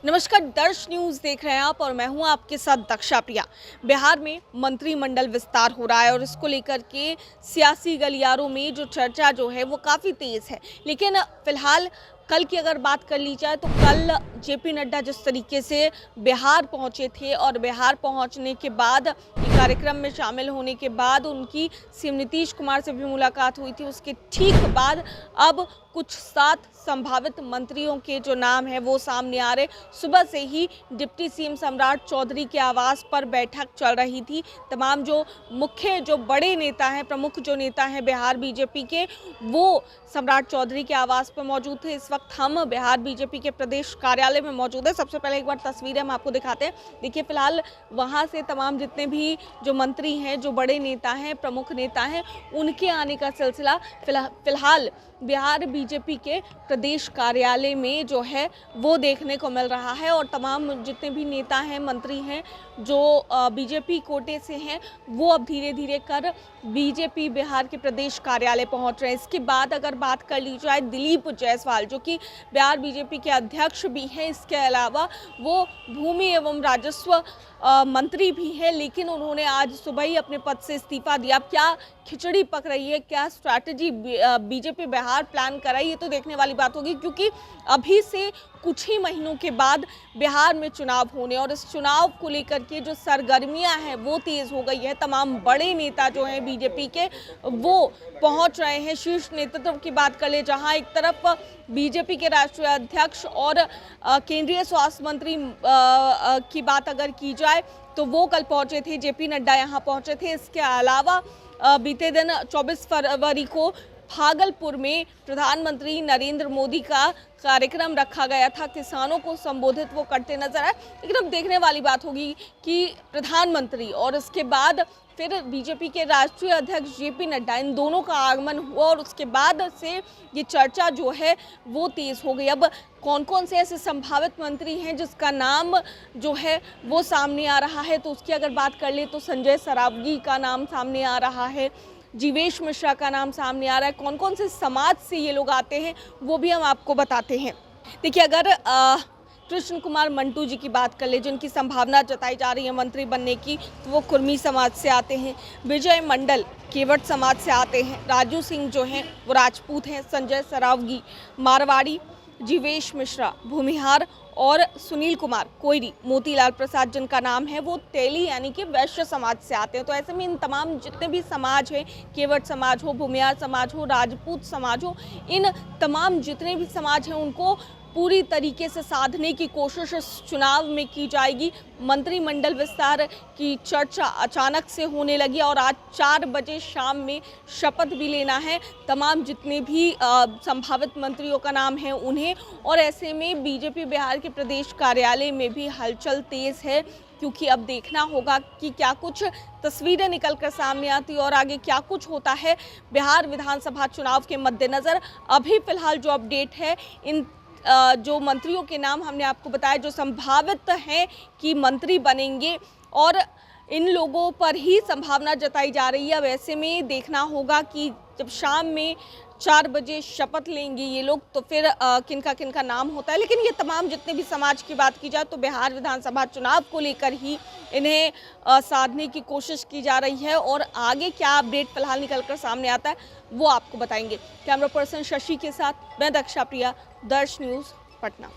नमस्कार, दर्श न्यूज देख रहे हैं आप और मैं हूं आपके साथ दक्षा प्रिया। बिहार में मंत्रिमंडल विस्तार हो रहा है और इसको लेकर के सियासी गलियारों में जो चर्चा जो है वो काफ़ी तेज़ है। लेकिन फिलहाल कल की अगर बात कर ली जाए तो कल जेपी नड्डा जिस तरीके से बिहार पहुंचे थे और बिहार पहुंचने के बाद कार्यक्रम में शामिल होने के बाद उनकी सीएम नीतीश कुमार से भी मुलाकात हुई थी। उसके ठीक बाद अब कुछ 7 संभावित मंत्रियों के जो नाम है वो सामने आ रहे। सुबह से ही डिप्टी सीएम सम्राट चौधरी के आवास पर बैठक चल रही थी। तमाम जो मुख्य जो बड़े नेता हैं, प्रमुख जो नेता हैं बिहार बीजेपी के, वो सम्राट चौधरी के आवास पर मौजूद थे। इस वक्त हम बिहार बीजेपी के प्रदेश कार्यालय में मौजूद है। सबसे पहले एक बार तस्वीरें हम आपको दिखाते हैं। देखिए, फिलहाल वहाँ से तमाम जितने भी जो मंत्री हैं, जो बड़े नेता हैं, प्रमुख नेता हैं, उनके आने का सिलसिला फिलहाल बिहार बीजेपी के प्रदेश कार्यालय में जो है वो देखने को मिल रहा है। और तमाम जितने भी नेता हैं, मंत्री हैं जो बीजेपी कोटे से हैं, वो अब धीरे धीरे कर बीजेपी बिहार के प्रदेश कार्यालय पहुंच रहे हैं। इसके बाद अगर बात कर ली जाए दिलीप जायसवाल, जो कि बिहार बीजेपी के अध्यक्ष भी हैं, इसके अलावा वो भूमि एवं राजस्व मंत्री भी हैं, लेकिन उन्होंने आज सुबह ही अपने पद से इस्तीफा दिया। क्या खिचड़ी पक रही है, क्या स्ट्रैटेजी बीजेपी बिहार प्लान कर रही है, ये तो देखने वाली बात होगी, क्योंकि अभी से कुछ ही महीनों के बाद बिहार में चुनाव होने और इस चुनाव को लेकर के जो सरगर्मियां हैं वो तेज़ हो गई है। तमाम बड़े नेता जो हैं बीजेपी के वो पहुंच रहे हैं। शीर्ष नेतृत्व की बात कर ले, जहां एक तरफ बीजेपी के राष्ट्रीय अध्यक्ष और केंद्रीय स्वास्थ्य मंत्री की बात अगर की जाए तो वो कल पहुंचे थे, जेपी नड्डा यहाँ पहुंचे थे। इसके अलावा बीते दिन 24 फरवरी को भागलपुर में प्रधानमंत्री नरेंद्र मोदी का कार्यक्रम रखा गया था। किसानों को संबोधित वो करते नजर आए। लेकिन अब देखने वाली बात होगी कि प्रधानमंत्री और उसके बाद फिर बीजेपी के राष्ट्रीय अध्यक्ष जेपी नड्डा, इन दोनों का आगमन हुआ और उसके बाद से ये चर्चा जो है वो तेज़ हो गई। अब कौन कौन से ऐसे संभावित मंत्री हैं जिसका नाम जो है वो सामने आ रहा है, तो उसकी अगर बात कर ले तो संजय सरावगी का नाम सामने आ रहा है, जीवेश मिश्रा का नाम सामने आ रहा है। कौन कौन से समाज से ये लोग आते हैं वो भी हम आपको बताते हैं। देखिए, अगर कृष्ण कुमार मंटू जी की बात कर ले, जिनकी संभावना जताई जा रही है मंत्री बनने की, तो वो कुर्मी समाज से आते हैं। विजय मंडल केवट समाज से आते हैं। राजू सिंह जो हैं वो राजपूत हैं। संजय सरावगी मारवाड़ी, जीवेश मिश्रा भूमिहार और सुनील कुमार कोयरी, मोतीलाल प्रसाद जिनका नाम है वो तेली यानी कि वैश्य समाज से आते हैं। तो ऐसे में इन तमाम जितने भी समाज हैं, केवट समाज हो, भूमिहार समाज हो, राजपूत समाज हो, इन तमाम जितने भी समाज हैं उनको पूरी तरीके से साधने की कोशिश इस चुनाव में की जाएगी। मंत्रिमंडल विस्तार की चर्चा अचानक से होने लगी और आज 4 बजे शाम में शपथ भी लेना है तमाम जितने भी संभावित मंत्रियों का नाम है उन्हें। और ऐसे में बीजेपी बिहार के प्रदेश कार्यालय में भी हलचल तेज़ है, क्योंकि अब देखना होगा कि क्या कुछ तस्वीरें निकल कर सामने आती और आगे क्या कुछ होता है बिहार विधानसभा चुनाव के मद्देनज़र। अभी फिलहाल जो अपडेट है, इन जो मंत्रियों के नाम हमने आपको बताया जो संभावित हैं कि मंत्री बनेंगे, और इन लोगों पर ही संभावना जताई जा रही है। अब ऐसे में देखना होगा कि जब शाम में 4 बजे शपथ लेंगे ये लोग, तो फिर किनका किनका नाम होता है। लेकिन ये तमाम जितने भी समाज की बात की जाए तो बिहार विधानसभा चुनाव को लेकर ही इन्हें साधने की कोशिश की जा रही है। और आगे क्या अपडेट फिलहाल निकल कर सामने आता है वो आपको बताएंगे। कैमरा पर्सन शशि के साथ मैं दक्षा प्रिया, दर्श न्यूज़, पटना।